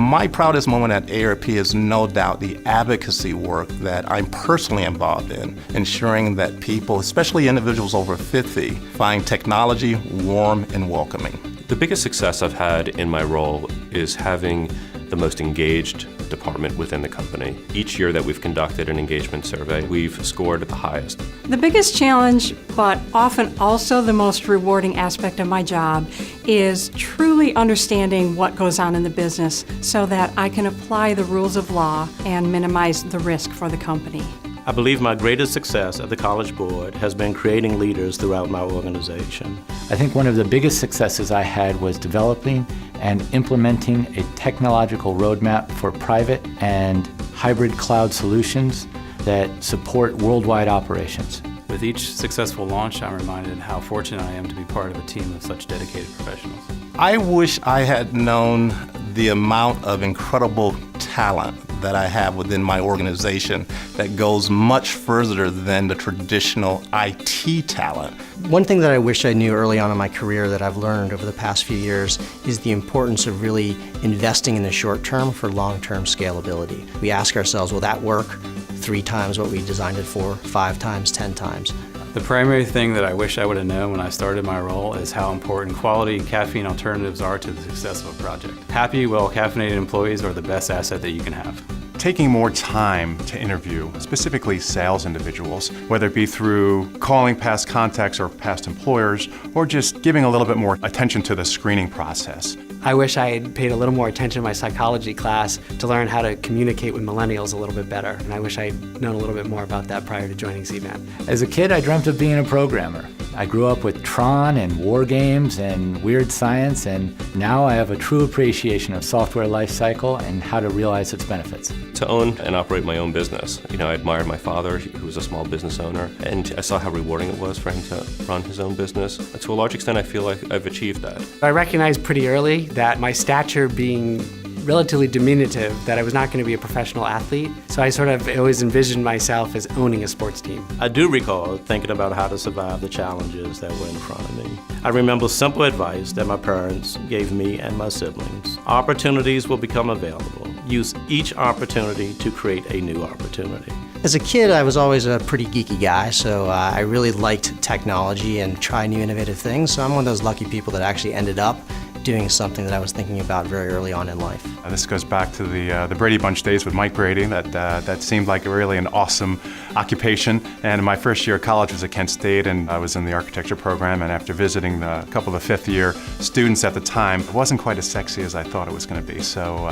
My proudest moment at ARP is no doubt the advocacy work that I'm personally involved in, ensuring that people, especially individuals over 50, find technology warm and welcoming. The biggest success I've had in my role is having the most engaged department within the company. Each year that we've conducted an engagement survey, we've scored the highest. The biggest challenge, but often also the most rewarding aspect of my job, is truly understanding what goes on in the business so that I can apply the rules of law and minimize the risk for the company. I believe my greatest success at the College Board has been creating leaders throughout my organization. I think one of the biggest successes I had was developing and implementing a technological roadmap for private and hybrid cloud solutions that support worldwide operations. With each successful launch, I'm reminded how fortunate I am to be part of a team of such dedicated professionals. I wish I had known the amount of incredible talent that I have within my organization that goes much further than the traditional IT talent. One thing that I wish I knew early on in my career that I've learned over the past few years is the importance of really investing in the short term for long-term scalability. We ask ourselves, will that work 3 times what we designed it for, 5 times, 10 times? The primary thing that I wish I would have known when I started my role is how important quality caffeine alternatives are to the success of a project. Happy, well-caffeinated employees are the best asset that you can have. Taking more time to interview, specifically sales individuals, whether it be through calling past contacts or past employers, or just giving a little bit more attention to the screening process. I wish I had paid a little more attention in my psychology class to learn how to communicate with millennials a little bit better, and I wish I had known a little bit more about that prior to joining CMAN. As a kid, I dreamt of being a programmer. I grew up with Tron and war games and weird science, and now I have a true appreciation of software lifecycle and how to realize its benefits. To own and operate my own business. I admired my father, who was a small business owner, and I saw how rewarding it was for him to run his own business. And to a large extent, I feel like I've achieved that. I recognized pretty early that my stature being relatively diminutive, that I was not going to be a professional athlete, so I sort of always envisioned myself as owning a sports team. I do recall thinking about how to survive the challenges that were in front of me. I remember simple advice that my parents gave me and my siblings. Opportunities will become available. Use each opportunity to create a new opportunity. As a kid, I was always a pretty geeky guy, so I really liked technology and try new innovative things, so I'm one of those lucky people that actually ended up doing something that I was thinking about very early on in life. This goes back to the Brady Bunch days with Mike Brady. That seemed like really an awesome occupation. And my first year of college was at Kent State, and I was in the architecture program. And after visiting a couple of fifth-year students at the time, it wasn't quite as sexy as I thought it was going to be. So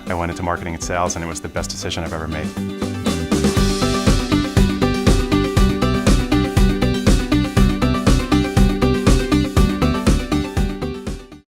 I went into marketing and sales, and it was the best decision I've ever made.